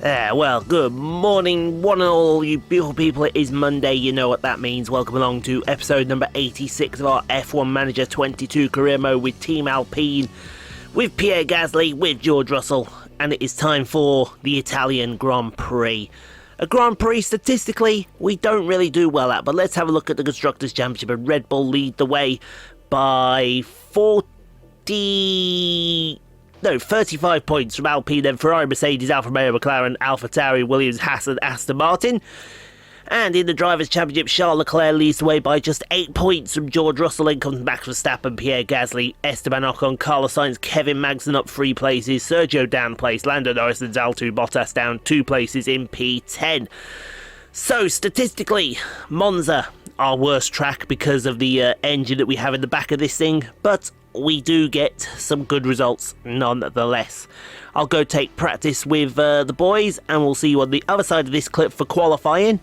Well, good morning, one and all, you beautiful people. It is Monday, you know what that means. Welcome along to episode number 86 of our F1 Manager 22 career mode with Team Alpine, with Pierre Gasly, with George Russell, and it is time for the Italian Grand Prix. A Grand Prix, statistically, we don't really do well at, but let's have a look at the Constructors' Championship, and Red Bull lead the way by 35 points from Alpine, then Ferrari, Mercedes, Alfa Romeo, McLaren, Alfa Tauri, Williams, Haas and Aston Martin. And in the Drivers' Championship, Charles Leclerc leads the way by just 8 points from George Russell, then comes Max Verstappen, Pierre Gasly, Esteban Ocon, Carlos Sainz, Kevin Magnussen up 3 places, Sergio down place, Lando Norris and Valtteri Bottas down 2 places in P10. So, statistically, Monza, our worst track because of the engine that we have in the back of this thing, but we do get some good results nonetheless. I'll go take practice with the boys, and we'll see you on the other side of this clip for qualifying.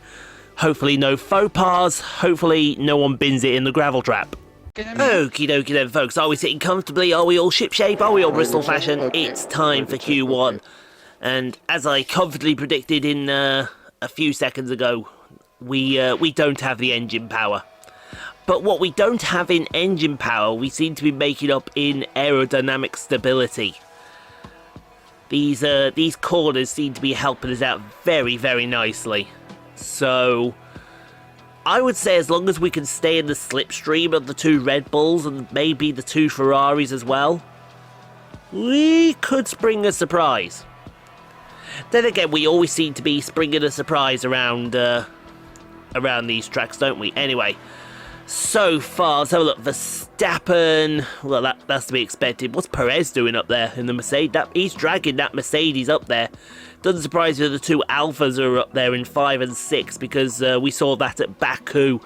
Hopefully no faux pas, hopefully no one bins it in the gravel trap. Okie dokie then, folks. Are we sitting comfortably? Are we all shipshape? Are we all Bristol fashion? It's time for Q1. And as I confidently predicted in a few seconds ago, we don't have the engine power. But what we don't have in engine power, we seem to be making up in aerodynamic stability. These corners seem to be helping us out very, very nicely. So, I would say as long as we can stay in the slipstream of the 2 Red Bulls and maybe the 2 Ferraris as well, we could spring a surprise. Then again, we always seem to be springing a surprise around these tracks, don't we? Anyway, so far, let's have a look. Verstappen, well, that's to be expected. What's Perez doing up there in the Mercedes? He's dragging that Mercedes up there. Doesn't surprise me that the 2 Alphas are up there in 5 and 6, because we saw that at Baku.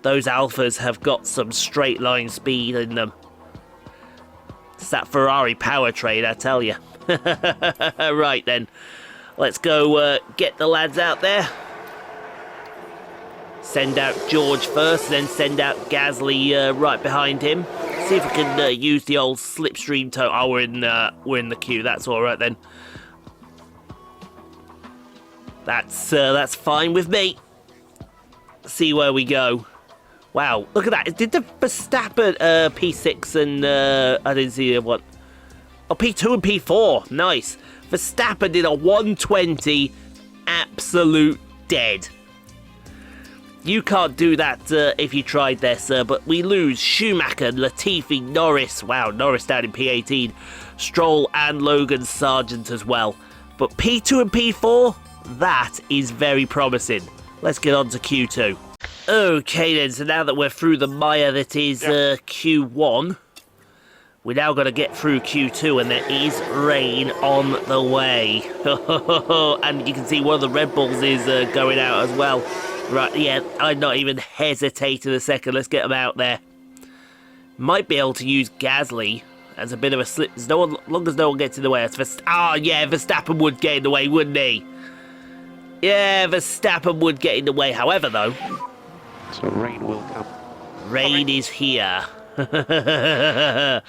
Those Alphas have got some straight line speed in them. It's that Ferrari powertrain, I tell you. Right then, let's go get the lads out there. Send out George first, then send out Gasly right behind him. See if we can use the old slipstream tow. Oh, we're in the queue. That's all right then. That's fine with me. See where we go. Wow, look at that. Did the Verstappen P6 and I didn't see what? Oh, P2 and P4. Nice. Verstappen did a 120. Absolute dead. You can't do that if you tried there, sir, but we lose Schumacher, Latifi, Norris. Wow, Norris down in P18. Stroll and Logan Sargent as well. But P2 and P4, that is very promising. Let's get on to Q2. Okay then, so now that we're through the mire that is Q1, we're now going to get through Q2, and there is rain on the way. And you can see one of the Red Bulls is going out as well. Right, yeah, I'd not even hesitated a second. Let's get them out there. Might be able to use Gasly as a bit of a slip. As long as no one gets in the way. Yeah, Verstappen would get in the way, wouldn't he? Yeah, Verstappen would get in the way. However, though, so rain will come. Rain is here. I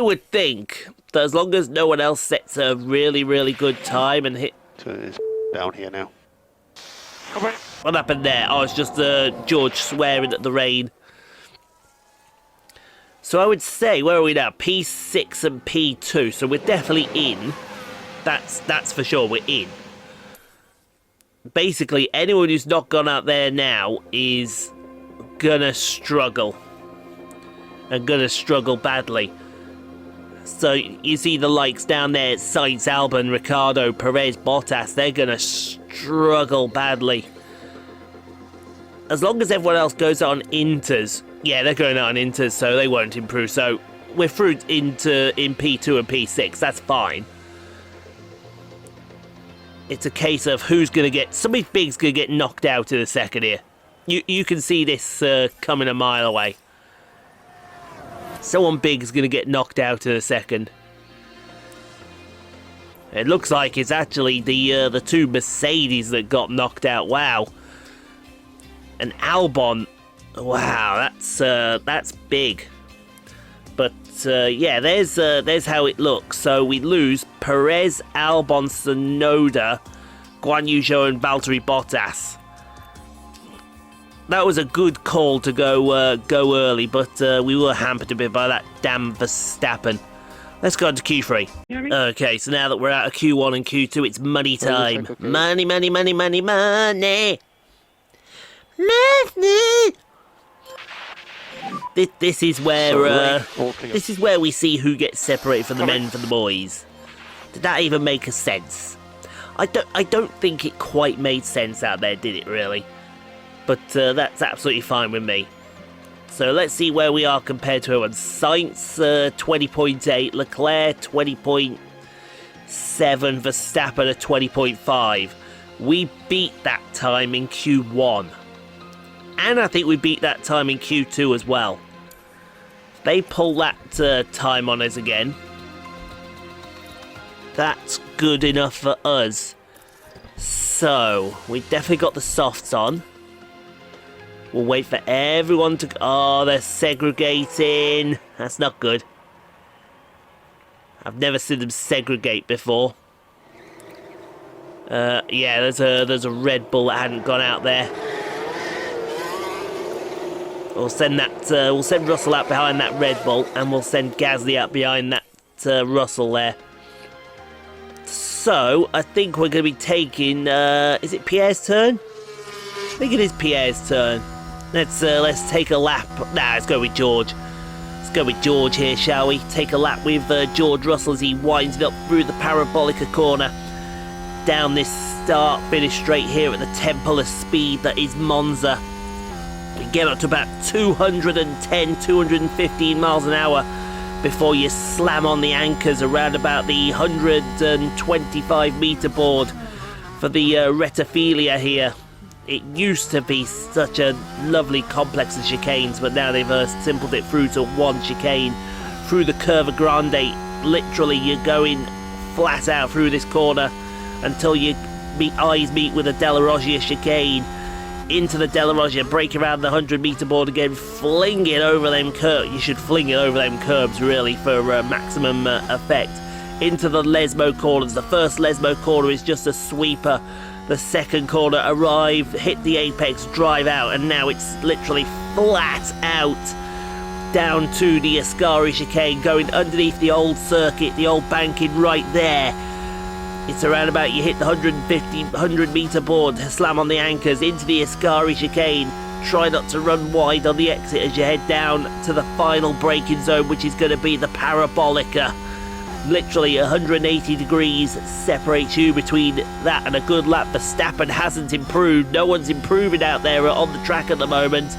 would think that as long as no one else sets a really, really good time and hit... So it's down here now. What happened there? Oh, it's just George swearing at the rain. So I would say, where are we now? P6 and P2. So we're definitely in. That's for sure, we're in. Basically, anyone who's not gone out there now is gonna struggle. And gonna struggle badly. So you see the likes down there, Sainz, Albon, Ricciardo, Perez, Bottas, they're gonna struggle badly. As long as everyone else goes on Inters, yeah, they're going on Inters, so they won't improve. So we're through in P2 and P6, that's fine. It's a case of who's going to get... Somebody big's going to get knocked out in a second here. You can see this coming a mile away. Someone big is going to get knocked out in a second. It looks like it's actually the 2 Mercedes that got knocked out. Wow. And Albon, wow, that's big. But yeah, there's how it looks. So we lose Perez, Albon, Tsunoda, Guan Yu Zhou and Valtteri Bottas. That was a good call to go early, but we were hampered a bit by that damn Verstappen. Let's go on to Q3. Okay, so now that we're out of Q1 and Q2, it's money time. Money, money, money, money, money. Money. This is where we see who gets separated from the men from the boys. Did that even make a sense? I don't think it quite made sense out there, did it really? But that's absolutely fine with me. So let's see where we are compared to everyone. Sainz 20.8, Leclerc 20.7, Verstappen a 20.5. We beat that time in Q1. And I think we beat that time in Q2 as well. They pull that time on us again. That's good enough for us. So, we definitely got the softs on. We'll wait for everyone to... Oh, they're segregating. That's not good. I've never seen them segregate before. Yeah, there's a Red Bull that hadn't gone out there. We'll send Russell out behind that Red Bull, and we'll send Gasly out behind that Russell there. So, I think we're going to be taking... is it Pierre's turn? I think it is Pierre's turn. Let's take a lap. Nah, let's go with George. Let's go with George here, shall we? Take a lap with George Russell as he winds it up through the Parabolica corner. Down this start-finish straight here at the Temple of Speed that is Monza. We get up to about 210, 215 miles an hour before you slam on the anchors around about the 125 metre board for the Rettifilia here. It used to be such a lovely complex of chicanes, but now they've simpled it through to one chicane through the Curva Grande. Literally, you're going flat out through this corner until your eyes meet with a Della Roggia chicane. Into the Della Roggia, break around the 100 metre board again, fling it over them curbs. You should fling it over them curbs, really, for maximum effect. Into the Lesmo corners. The first Lesmo corner is just a sweeper. The second corner, arrive, hit the apex, drive out, and now it's literally flat out down to the Ascari chicane, going underneath the old circuit, the old banking right there. It's around about, you hit the 100 metre board, slam on the anchors, into the Ascari chicane. Try not to run wide on the exit as you head down to the final braking zone, which is going to be the Parabolica. Literally 180 degrees separates you between that and a good lap. Verstappen hasn't improved. No one's improving out there on the track at the moment.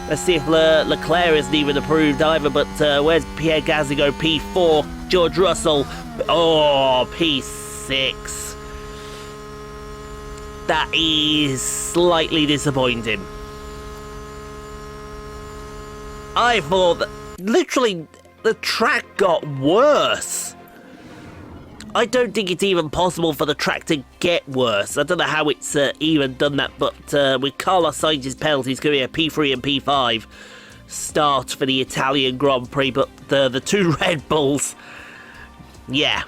Let's see if Leclerc isn't even improved either, but where's Pierre Gasly go? P4. George Russell. Oh, P6. That is slightly disappointing. I thought that literally the track got worse. I don't think it's even possible for the track to get worse. I don't know how it's even done that, but with Carlos Sainz's penalties, going to be a P3 and P5 start for the Italian Grand Prix, but the two Red Bulls, yeah.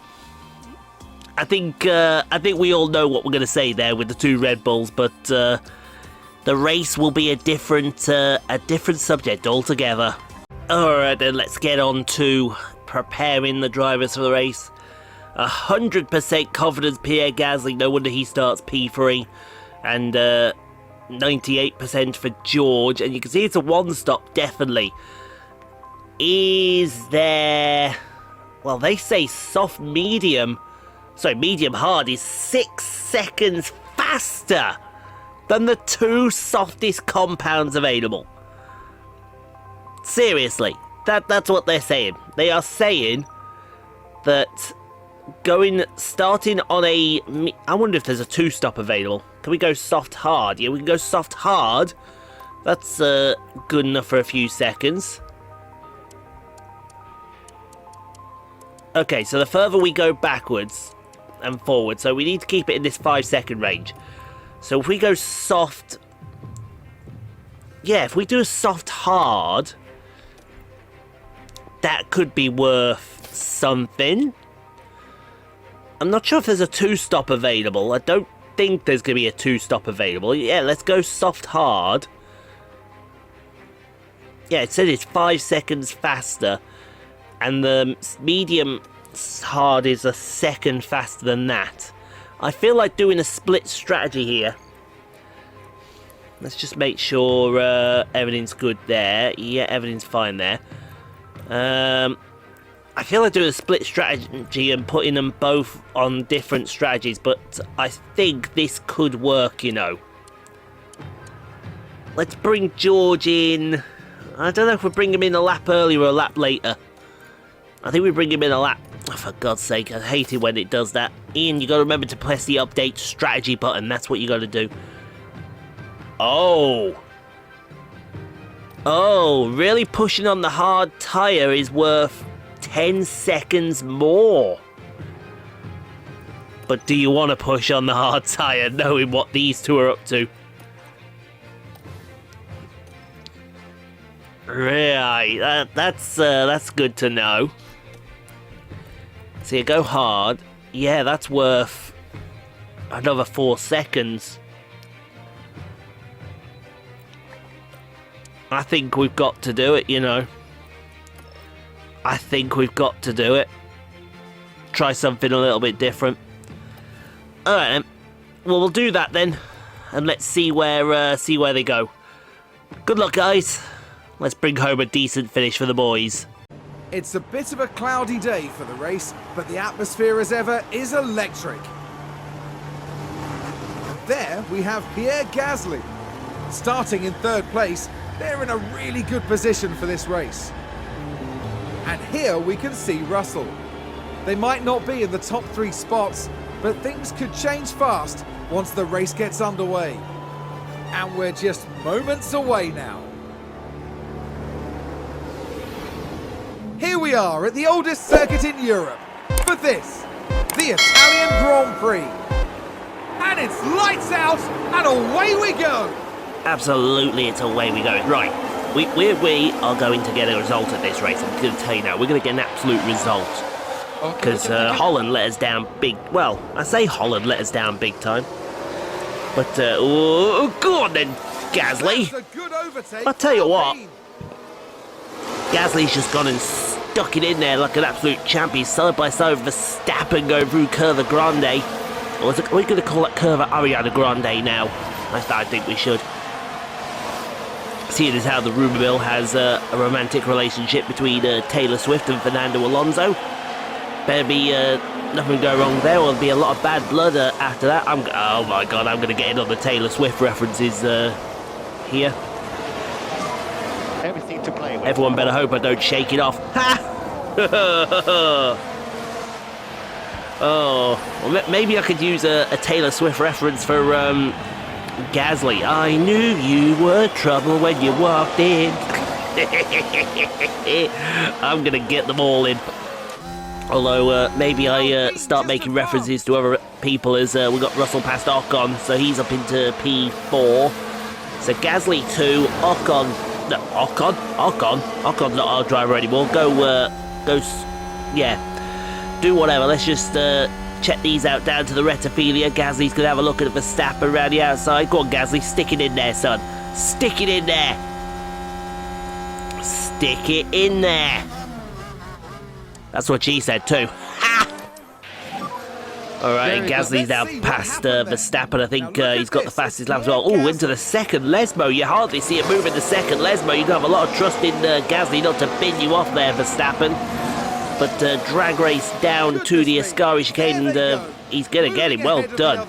I think we all know what we're going to say there with the two Red Bulls, but the race will be a different subject altogether. Alright then, let's get on to preparing the drivers for the race. 100% confidence Pierre Gasly, no wonder he starts P3, and 98% for George, and you can see it's a one-stop, definitely. Is there... Well, they say soft medium, sorry, medium hard is 6 seconds faster than the two softest compounds available. Seriously, that's what they're saying. They are saying that starting on a... I wonder if there's a two-stop available. Can we go soft hard? Yeah, we can go soft hard. That's good enough for a few seconds. Okay, so the further we go backwards and forward, so we need to keep it in this 5-second range. So if we go soft... Yeah, if we do a soft hard, that could be worth something. I'm not sure if there's a two-stop available. I don't think there's going to be a 2-stop available. Yeah, let's go soft hard. Yeah, it said it's 5 seconds faster. And the medium hard is a second faster than that. I feel like doing a split strategy here. Let's just make sure everything's good there. Yeah, everything's fine there. I feel like doing a split strategy and putting them both on different strategies, but I think this could work, you know. Let's bring George in. I don't know if we bring him in a lap earlier or a lap later. I think we bring him in a lap. Oh, for God's sake, I hate it when it does that. Ian, you got to remember to press the update strategy button. That's what you got to do. Oh. Oh, really pushing on the hard tyre is worth 10 seconds more. But do you want to push on the hard tyre knowing what these two are up to? Right, that's good to know. So you go hard. Yeah, that's worth another 4 seconds. I think we've got to do it, you know. I think we've got to do it. Try something a little bit different. Alright then. Well, we'll do that then. And let's see where they go. Good luck, guys. Let's bring home a decent finish for the boys. It's a bit of a cloudy day for the race, but the atmosphere as ever is electric. And there we have Pierre Gasly. Starting in 3rd place, they're in a really good position for this race. And here we can see Russell. They might not be in the top 3 spots, but things could change fast once the race gets underway. And we're just moments away now. Here we are at the oldest circuit in Europe for this, the Italian Grand Prix. And it's lights out and away we go. Absolutely, it's away we go. Right, we are going to get a result at this race. I'm going to tell you now, we're going to get an absolute result. Because Holland let us down big... Well, I say Holland let us down big time. But, oh, go on then, Gasly. I'll tell you what. Gasly's just gone and stuck it in there like an absolute champion, side by side with Verstappen going through Curva Grande. Or are we going to call it Curva Ariana Grande now? I think we should. Seeing as how the rumour mill has a romantic relationship between Taylor Swift and Fernando Alonso. Better be nothing go wrong there, or there'll be a lot of bad blood after that. Oh my god, I'm going to get in on the Taylor Swift references here. Everything to play with. Everyone better hope I don't shake it off. Ha! Oh, well, maybe I could use a Taylor Swift reference for Gasly. I knew you were trouble when you walked in. I'm gonna get them all in. Although maybe I start making references to other people, as we got Russell past Ocon, so he's up into P4. So Gasly 2, Ocon. No, Ocon's not our driver anymore. Yeah, do whatever. Let's just check these out down to the Retophilia. Gasly's gonna have a look at the Verstappen around the outside. Go on, Gasly, stick it in there, son. Stick it in there. Stick it in there. That's what she said too. Ha! Alright, Gasly's now past Verstappen. I think he's got the fastest lap as well. Oh, into the second Lesmo. You hardly see it move in the second Lesmo. You can have a lot of trust in Gasly not to bin you off there, Verstappen. But drag race down to the Ascari chicane, and he's going to get him. Well done.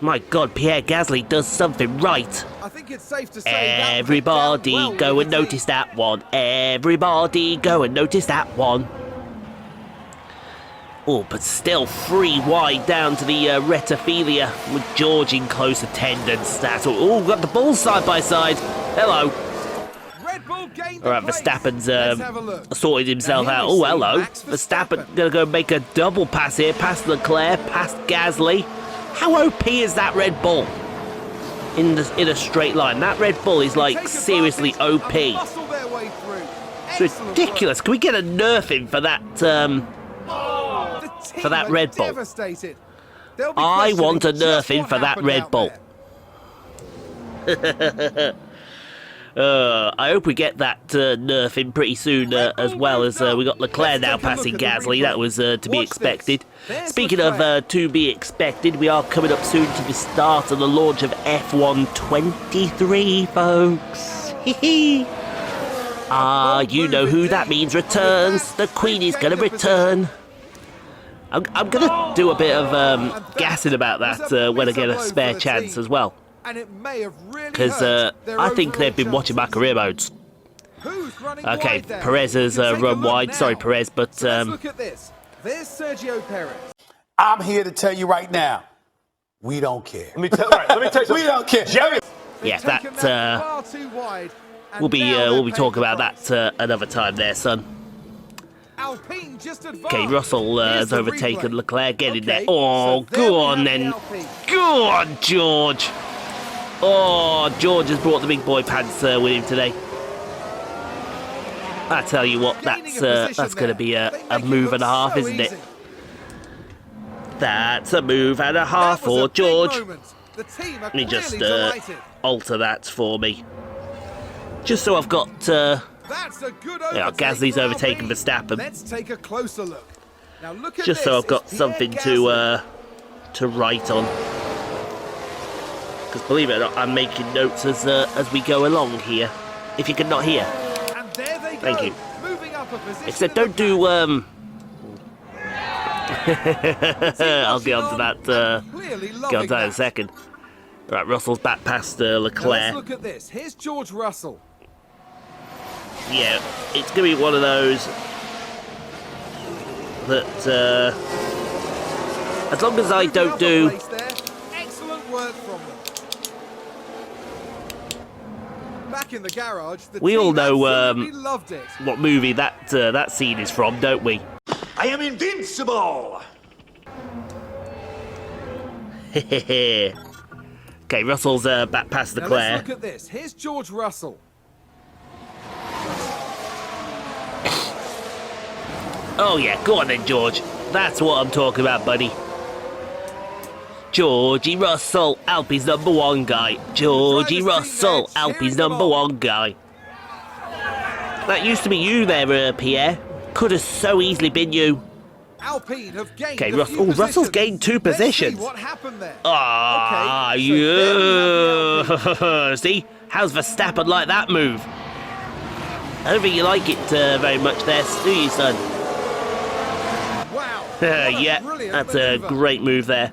My God, Pierre Gasly does something right. Everybody go and notice that one. Everybody go and notice that one. Oh, but still 3 wide down to the Retophilia with George in close attendance. That's all. Oh, got the balls side by side. Hello. Alright, Verstappen's sorted himself out. Oh, hello. Verstappen gonna go make a double pass here, past Leclerc, past Gasly. How OP is that Red Bull? In a straight line. That Red Bull is like seriously OP. It's ridiculous. Can we get a nerfing for that Red Bull? They'll be I want a questioning just nerfing what for that happened Red out Bull. there. I hope we get that nerfing pretty soon, as well as we got Leclerc now passing Gasly. That was to be expected. Speaking of to be expected, we are coming up soon to the start of the launch of F1 23, folks. You know who that means returns. The Queen is going to return. I'm going to do a bit of gassing about that when I get a spare chance as well. Because I think they've been watching my career modes. Okay, Perez has run wide. Sorry, Perez, but... Let's look at this. There's Sergio Perez. I'm here to tell you right now, we don't care. Let me tell you something. We don't care. Jerry. Yeah, that we'll be talking about that another time there, son. Alpine just Okay, Russell has overtaken Leclerc. Get in there. Okay, Oh, so there go we on have then. the Alpine. Go on, George. Oh, George has brought the big boy pants with him today. I tell you what, that's going to be a move and a half, isn't it? That's a move and a half for George. Let me just alter that for me. Just so I've got... Gasly's overtaken Verstappen. Let's take a closer look. Now look at Just so I've got something to write on. Because believe it or not, I'm making notes as we go along here. If you could not hear. And there they go. Thank you. Moving up a position. Except don't do I'll get onto that. Get onto that in a second. Right, Russell's back past Leclerc. Now let's look at this. Here's George Russell. Yeah, it's going to be one of those that, as long as I don't do... Excellent work from them. Back in the garage, we all know loved it. what movie that scene is from, don't we? I am invincible. Okay, Russell's back past Now Leclerc. let's look at this. Here's George Russell. Oh yeah, go on then, George. That's what I'm talking about, buddy. Georgie Russell, Alpine's #1 guy. Georgie Russell, Alpine's #1 guy. That used to be you there, Pierre. Could have so easily been you. Alpine have gained Okay, a few Russell's positions. gained 2 Let's positions. see what happened there. Ah, Okay, so there we have the Alpine. See? How's Verstappen like that move? I don't think you like it very much there, do you, son? Wow. Yeah, that's a great move there.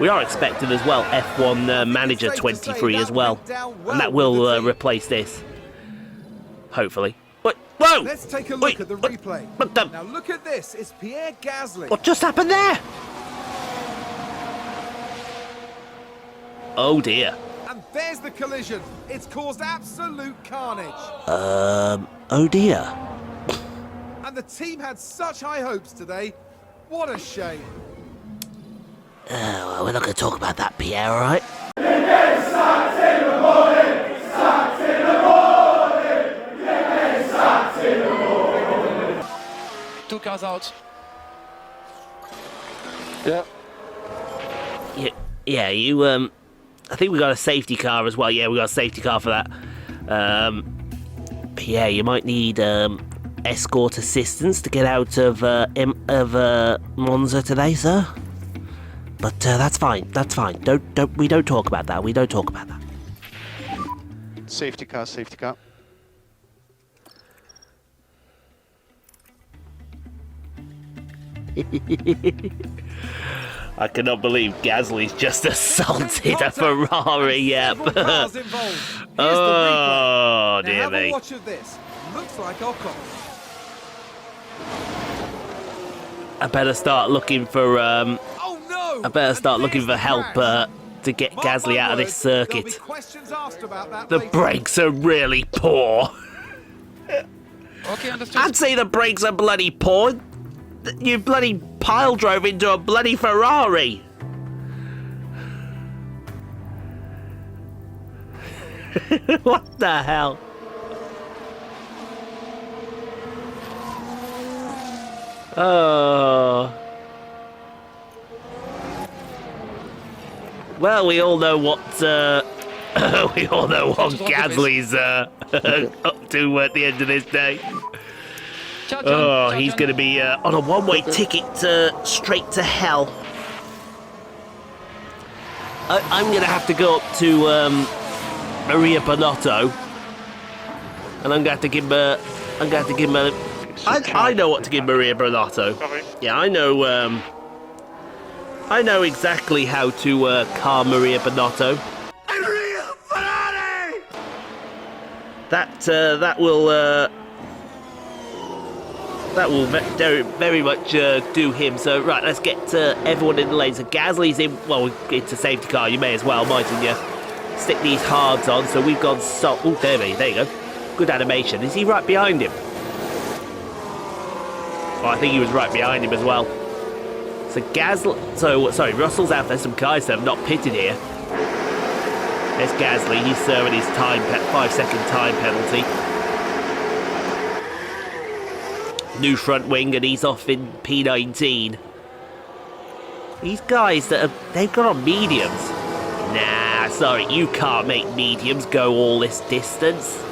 We are expecting as well F1 Manager 23 as well. And that will replace this. Hopefully. Wait, whoa! Let's take a look at the replay. But Now look at this. It's Pierre Gasly. what just happened there? Oh dear. And there's the collision. It's caused absolute carnage. Oh dear. And the team had such high hopes today. What a shame. Well, we're not going to talk about that, Pierre, all right? Two cars out. Yeah. Yeah, you, I think we got a safety car as well. Yeah, we got a safety car for that. Pierre, you might need, escort assistance to get out of Monza today, sir. But that's fine. That's fine. We don't talk about that. We don't talk about that. Safety car, safety car. I cannot believe Gasly's just assaulted a Ferrari. Yep. Oh dear Have a me. watch of this. Looks like Ocon. I better start looking for Oh no! I better start looking for There's the help crash. to get Mark Gasly my out of this words, there'll be circuit. questions asked about that The later. brakes are really poor. Okay, understood. I'd say the brakes are bloody poor. You bloody pile drove into a bloody Ferrari. What the hell? Oh. Well, we all know what we all know what Gasly's up to at the end of this day. Oh, he's going to be on a one-way ticket straight to hell. I'm going to have to go up to Maria Bonotto, and I'm going to have to give her. I know what to give Maria Bonotto. Yeah, I know. I know exactly how to calm Maria Bonotto. That will very much do him. So right, let's get everyone in the lane. So Gasly's in. Well, it's a safety car. You may as well, mightn't you? Stick these hards on. So we've gone. Oh, there you go. Good animation. Is he right behind him? Oh, I think he was right behind him as well. So sorry, Russell's out there. Some guys that have not pitted here. There's Gasly. He's serving his 5-second time penalty. New front wing, and he's off in P19. These guys they've got on mediums. Nah, sorry, you can't make mediums go all this distance.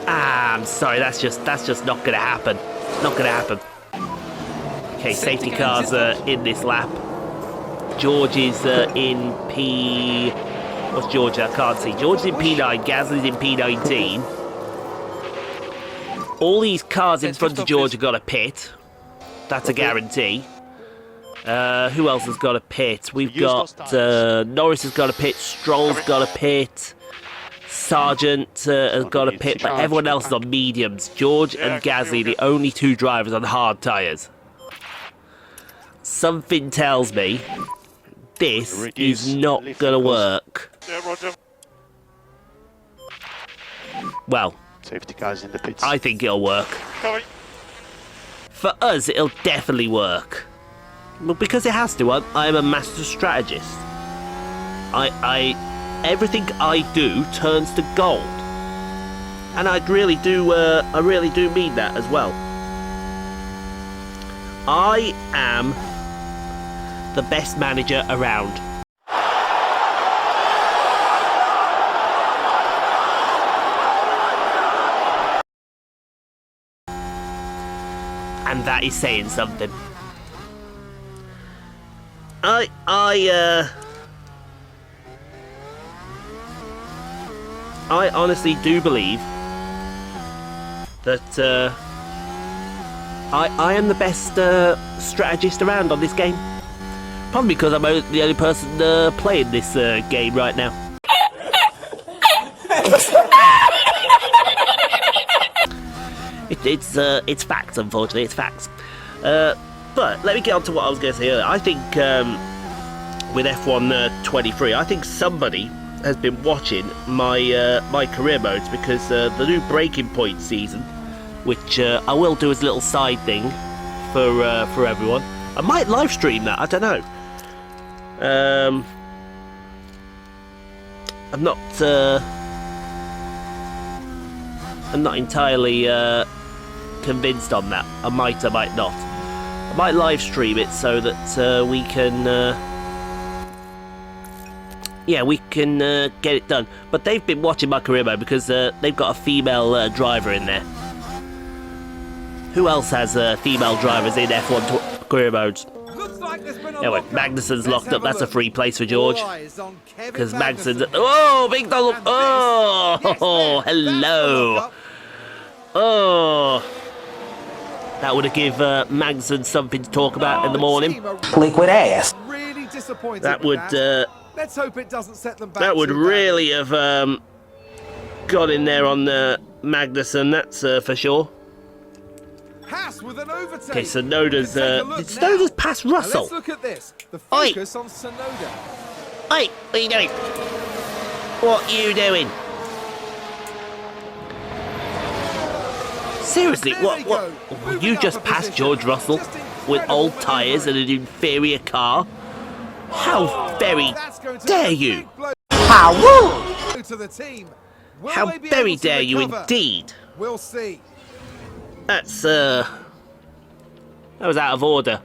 I'm sorry, that's just not gonna happen. Not gonna happen. Okay, safety cars in this lap. George is in P. What's George? I can't see. George is in P9. Gasly's in P19. All these cars in front of George have got a pit. That's a guarantee. Who else has got a pit? We've got Norris has got a pit. Stroll's got a pit. Sargent has got a pit, but everyone else is on mediums. George and Gasly, the only two drivers on hard tyres. Something tells me this is not going to work. Well, Safety cars in the pits. I think it'll work. For us, it'll definitely work. But because it has to, I'm a master strategist. Everything I do turns to gold, and I really do mean that as well. I am the best manager around. And that is saying something. I honestly do believe that I am the best strategist around on this game. Probably because I'm the only person playing this game right now. It's facts, unfortunately. It's facts. But let me get on to what I was going to say earlier. I think with F1 23, I think somebody has been watching my my career modes, because the new Breaking Point season, which I will do as a little side thing for everyone. I might live stream that. I don't know. I'm not entirely convinced on that. I might not. I might live stream it so that we can get it done. But they've been watching my career mode because they've got a female driver in there. Who else has female drivers in F1 career modes? Anyway, Magnussen's locked up. That's a free place for George. Because Magnussen's... Oh, big Donald! Oh, hello! Oh... That would have given Magnussen something to talk about in the morning. Liquid ass. Really disappointed. That would... Let's hope it doesn't set them back. That would really have got in there on Magnussen, that's for sure. Haas with an overtake. Okay, Sonoda's... did Sonoda's pass Russell? Let's look at this. The focus on Sonoda. Hey, what are you doing? What are you doing? Seriously, what? You just passed George Russell with old tyres and an inferior car? How very dare you? How very dare you indeed? We'll see. That's that was out of order.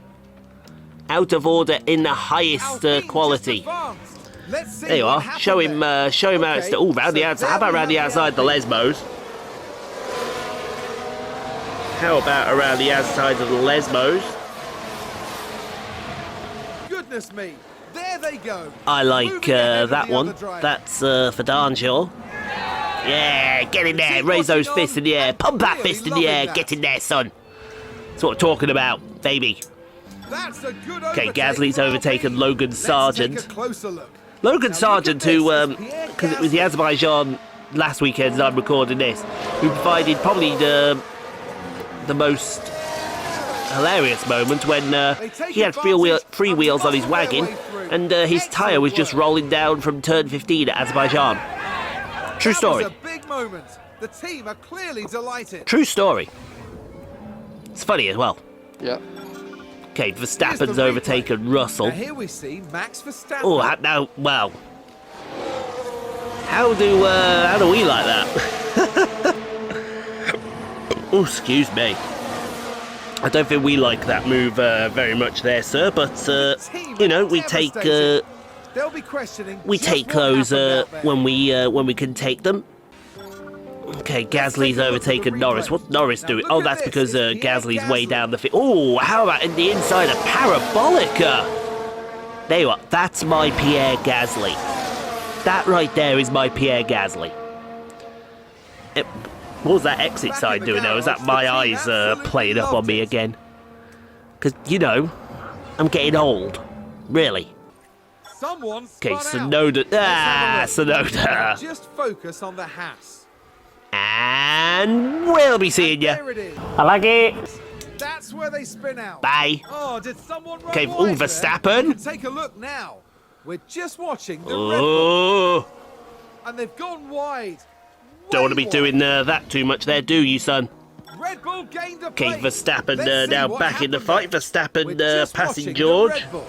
Out of order in the highest quality. Let's see There you what are. happened Show him there. how it's... Okay, Oh, round the so outside. there How about we around the have outside the Alpine. Lesmos? How about around the outside of the Lesmos? Goodness me. There they go. I like Moving ahead of that the one. other driver. That's for darn sure. Yeah, get in there. Raise those fists in the air. Pump that fist in the air. Get in there, son. That's what I'm talking about, baby. That's a good Okay, overtake Gasly's for overtaken Alpine. Logan Let's Sargent. take a closer look. Logan Now Sargent, look at who, this, it's Pierre because it was the Gasly. Azerbaijan last weekend as I'm recording this, who provided probably the most hilarious moment when he had free wheels on his wagon and his tyre was just rolling down from turn 15 at Azerbaijan. True story. That was a big moment. The team are clearly delighted. True story. It's funny as well. Yeah. Okay, Here's Verstappen's the replay. overtaken Russell. Now here we see Max Verstappen. Oh, now, well, how do we like that? Oh, excuse me. I don't think we like that move very much there, sir. But you know, we take They'll be questioning we just take what those happened out there. when we can take them. Okay, Gasly's overtaken Norris. What's Norris doing? Look Oh, at that's this, because it's Pierre Gasly's way Gasly. down the field. Oh, how about in the inside of Parabolica? There you are. That's my Pierre Gasly. That right there is my Pierre Gasly. What was that exit Back in side the doing though? Is that garage, my the team eyes absolutely playing up on loved me it. again? Because, you know, I'm getting old. Really. Someone Okay, spun out. Sonoda. Let's have a look. Sonoda. Just focus on the Haas. And we'll be seeing you. There it is. I like it. That's where they spin out. Bye. Oh, did someone run Okay, wide ooh, there? Verstappen. You can take a look now. We're just watching the Red Bull, Oh. and they've gone wide. Don't want to be Way doing wide. that too much there, do you, son? Red Bull gained a Okay, place. Verstappen Let's see now what back in the happened fight. there. Verstappen We're just passing watching the George. Red Bull.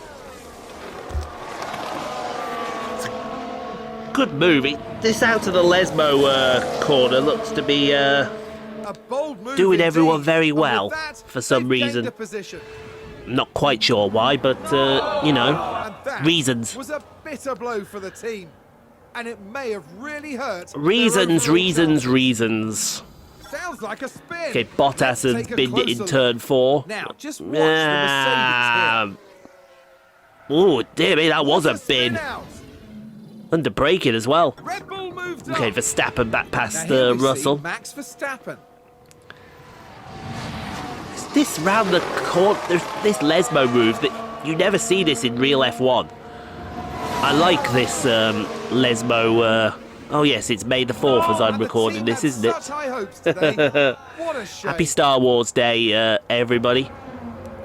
Good move. This out of the Lesmo corner looks to be A bold move doing everyone indeed. very And with well that, for some they've gained reason. a position. not quite sure why, but you know, And that reasons. was a bitter blow for the team, and it may have really hurt. their Reasons, overall reasons, chances. reasons. Sounds like a spin. Okay, Bottas Let's has take a binned it in closer turn look. 4. Now, just watch the Mercedes Oh, dear me, that here. was a What spin bin. out. Under braking as well. Red Bull moved Okay, up. Verstappen back Now past here we see Russell. Max Verstappen. This round the corner, this Lesmo move, that you never see this in real F1. I like this Lesmo. Oh yes, it's May the 4th as I'm And the recording team this, had isn't it? Such high hopes today. What a shame. Happy Star Wars Day, everybody.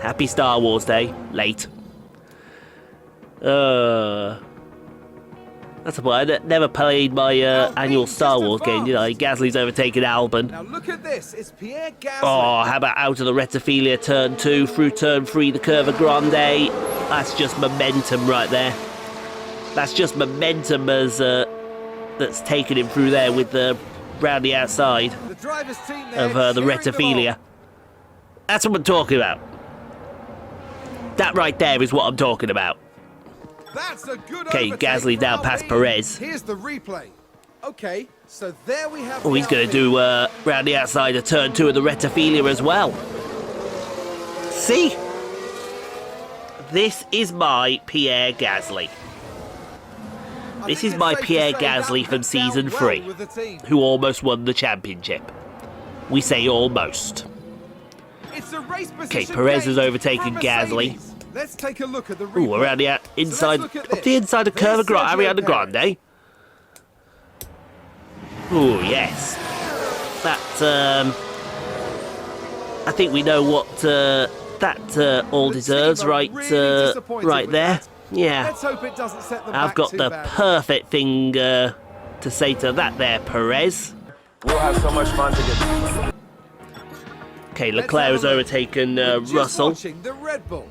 Happy Star Wars Day. Late. That's why I never played my annual Star Wars game, did I? Gasly's overtaken Albon. Now look at this. It's Pierre Gasly. Oh, how about out of the Retifilia turn 2, through turn 3, the Curva Grande. That's just momentum right there. That's just momentum as that's taken him through there with the round the outside The driver's team there of the cheering them Retifilia. on. That's what I'm talking about. That right there is what I'm talking about. That's a good Okay, overtake Gasly from down past Alpine. Perez. Here's the replay. Okay, so there we have Oh, the he's going to Alpine. do round the outside of turn 2 of the Retifilia as well. See? This is my Pierre Gasly. I This think is my it's safe to Pierre say that Gasly from worked out season well 3, with the team. who almost won the championship. We say almost. It's a race Okay, position Perez has gained overtaken from Gasly. Mercedes. Let's take a look at the replay. Ooh, around the inside, look at up the this. inside of There's Curva Grande, Sergio Ariana Perez. Grande. Ooh, yes. That, I think we know what that all The deserves, team are right, really disappointed right with there. that. Yeah, Let's hope it doesn't set them I've back got too the badly. perfect thing to say to that there, Perez. We'll have so much fun together. Okay, Let's Leclerc have has a look. overtaken We're just Russell. watching the Red Bull.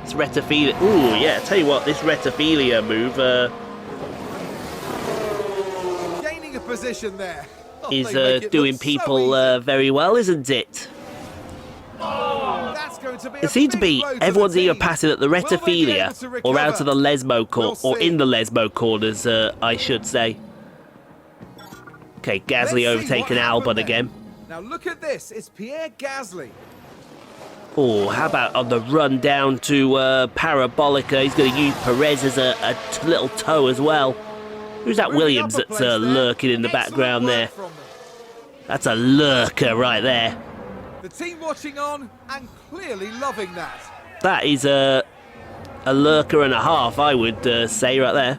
It's Retifilia. Ooh, yeah, tell you what, this Retifilia move Gaining a position there. Oh, is they make it doing look so people easy. very well, isn't it? That's going to be It seemed to be everyone's either passing at the Will they be Retafiglia able to or out recover? of the Lesmo corner, We'll or in see. the Lesmo corners, I should say. Okay, Gasly Let's see overtaking what Albon happened there. again. Now look at this. It's Pierre Gasly. Oh, how about on the run down to Parabolica? He's going to use Perez as a little toe as well. Who's that Through the Williams upper that's place there. lurking in the Excellent background work there? from them. That's a lurker right there. The team watching on and clearly loving that. That is a lurker and a half, I would say, right there.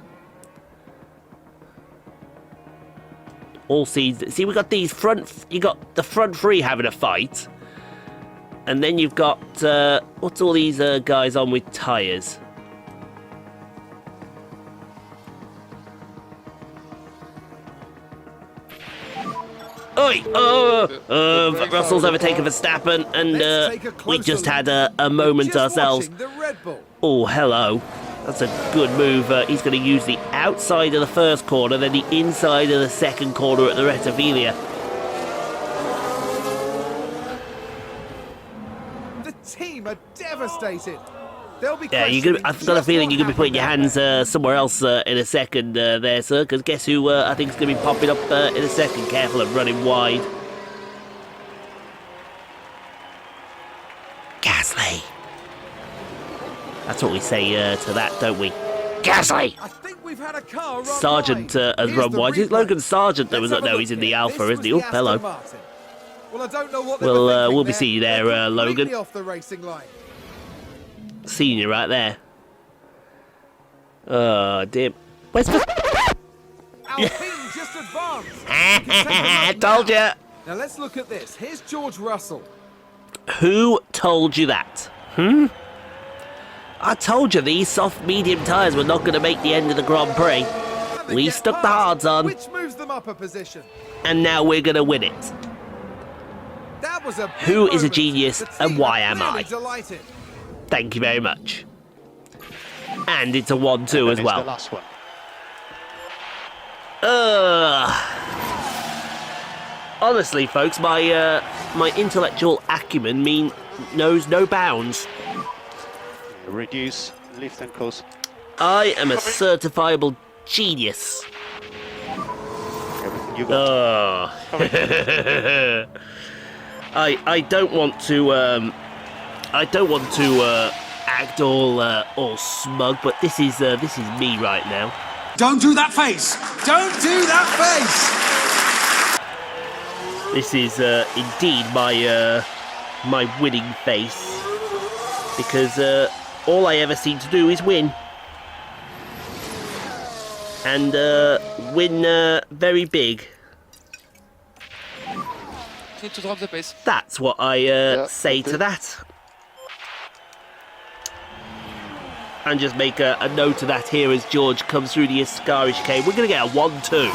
All seeds. See, we got these front. You got the front three having a fight, and then you've got what's all these guys on with tyres? Oi! Russell's overtaken Verstappen, and Let's take a we closer just look. had a moment Just ourselves. watching the Red Bull. Oh, hello. That's a good move. He's going to use the outside of the first corner, then the inside of the second corner at the Retaviglia. The team are devastated. They'll be Yeah, I've got a feeling you're going to be putting your hands somewhere else in a second there, sir, because guess who I think is going to be popping up in a second. Careful of running wide. Gasly. That's what we say to that, don't we? Gasly! I think we've had a car run Sargent wide. has Here's run the wide. Is it replay. Logan Sargent that Let's was have a no, look he's in the here. Alpha, This isn't he? was Oh, the hello. Aston Martin. Well, I don't know what they We'll, were thinking we'll be there. seeing you there, They're completely Logan. off the racing line. Seeing you right there. Oh, dear. Where's the... Alpine just advanced. You can take a look Told now. ya. Now let's look at this. Here's George Russell. Who told you that? I told you these soft medium tyres were not going to make the end of the Grand Prix. And they We get stuck the past, hards on, which moves them up a position. and now we're going to win it. That was a big Who is a moment. genius The and team why are am clearly I? Delighted. Thank you very much. And it's a 1-2 as The well. last one. Honestly, folks, my intellectual acumen knows no bounds. Reduce, lift and close. I am a certifiable genius. Everything you got. I don't want to act all smug, but this is me right now. Don't do that face! Don't do that face! This is indeed my winning face, because all I ever seem to do is win, and win very big. Need to drop the pace. That's what I say okay. to that. And just make a note of that here as George comes through the Ascari chicane. We're going to get a 1-2.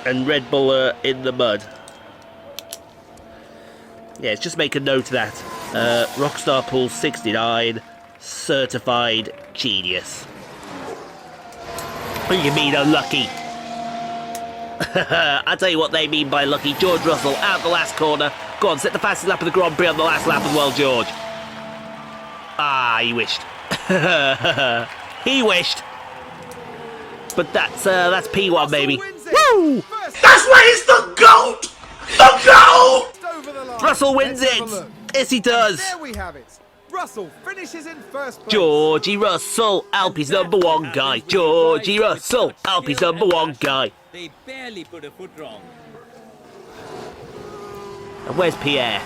And Red Bull in the mud. Yeah, just make a note of that. Rockstar Pool 69, certified genius. What do you mean unlucky? I'll tell you what they mean by lucky. George Russell out the last corner. Go on, set the fastest lap of the Grand Prix on the last lap as well, George. Ah, he wished. He wished. But that's P1, baby. Woo! That's why he's the GOAT! The GOAT! over the line. Russell wins Let's have a it. look. Yes, he does. There we have it. Russell finishes in first place. Georgie Russell, Alpine's number one guy. Georgie Russell, Alpine's number one guy. They barely put a foot wrong. And where's Pierre?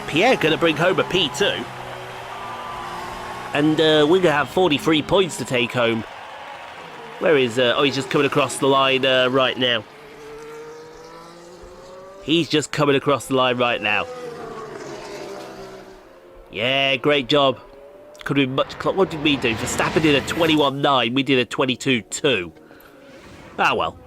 Pierre gonna bring home a P2. And we're gonna have 43 points to take home. Where is oh, he's just coming across the line right now. He's just coming across the line right now. Yeah, great job. Could have been much closer. What did we do? Verstappen did a 21.9, we did a 22.2. Ah well.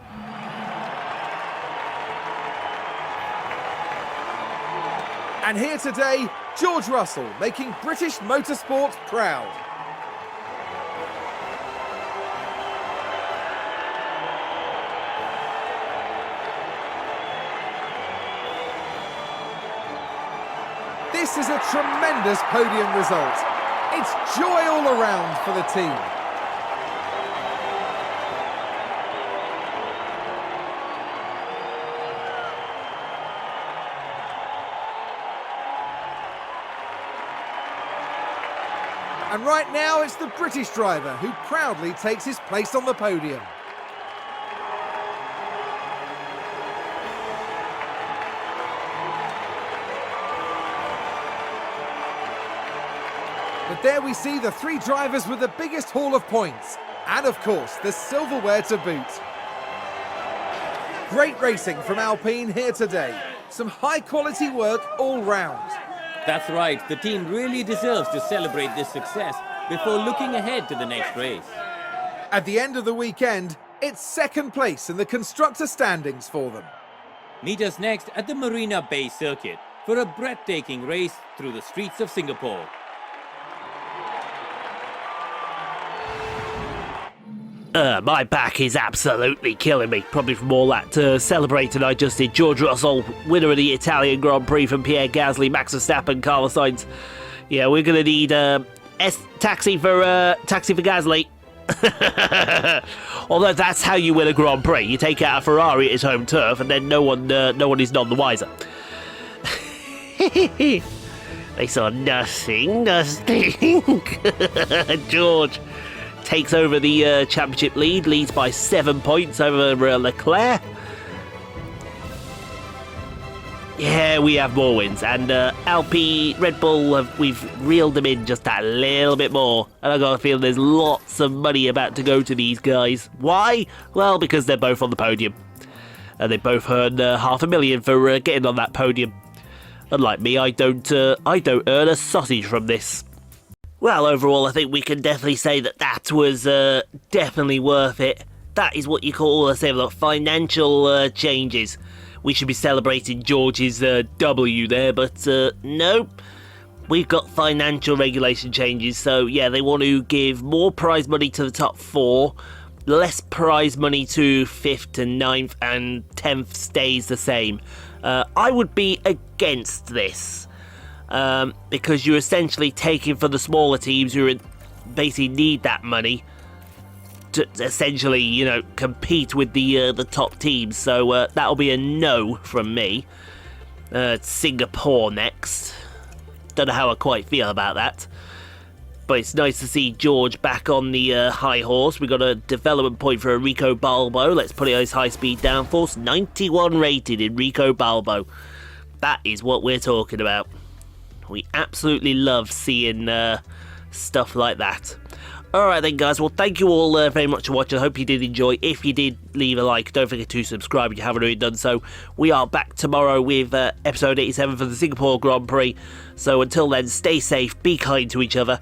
And here today, George Russell making British motorsport proud. This is a tremendous podium result. It's joy all around for the team. And right now it's the British driver who proudly takes his place on the podium. But there we see the three drivers with the biggest haul of points. And of course, the silverware to boot. Great racing from Alpine here today. Some high quality work all round. That's right, the team really deserves to celebrate this success before looking ahead to the next race. At the end of the weekend, it's second place in the constructor standings for them. Meet us next at the Marina Bay Circuit for a breathtaking race through the streets of Singapore. My back is absolutely killing me, probably from all that celebrating I just did. George Russell, winner of the Italian Grand Prix from Pierre Gasly, Max Verstappen, Carlos Sainz. Yeah, we're going to need taxi for Gasly. Although that's how you win a Grand Prix. You take out a Ferrari at his home turf and then no one is none the wiser. They saw nothing. George takes over the championship lead, leads by 7 points over Leclerc. Yeah, we have more wins, and Alpine, Red Bull, we've reeled them in just that little bit more, and I got a feeling there's lots of money about to go to these guys. Why? Well, because they're both on the podium, and they both earn $500,000 for getting on that podium. Unlike me, I don't earn a sausage from this. Well, overall, I think we can definitely say that was definitely worth it. That is what you call, let's say, like, financial changes. We should be celebrating George's W there, but nope. We've got financial regulation changes, so yeah, they want to give more prize money to the top 4, less prize money to 5th to 9th, and 10th stays the same. I would be against this. Because you're essentially taking for the smaller teams who basically need that money to essentially, you know, compete with the top teams. So that'll be a no from me. Singapore next. Don't know how I quite feel about that. But it's nice to see George back on the high horse. We got a development point for Enrico Balbo. Let's put it on his high-speed downforce. 91 rated Enrico Balbo. That is what we're talking about. We absolutely love seeing stuff like that. Alright then, guys, well, thank you all very much for watching. I hope you did enjoy. If you did, leave a like. Don't forget to subscribe if you haven't already done so. We are back tomorrow with episode 87 for the Singapore Grand Prix. So until then, stay safe, be kind to each other.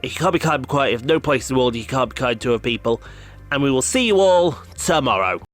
If you can't be kind and quiet, if no place in the world you can't be kind to other people. And we will see you all tomorrow.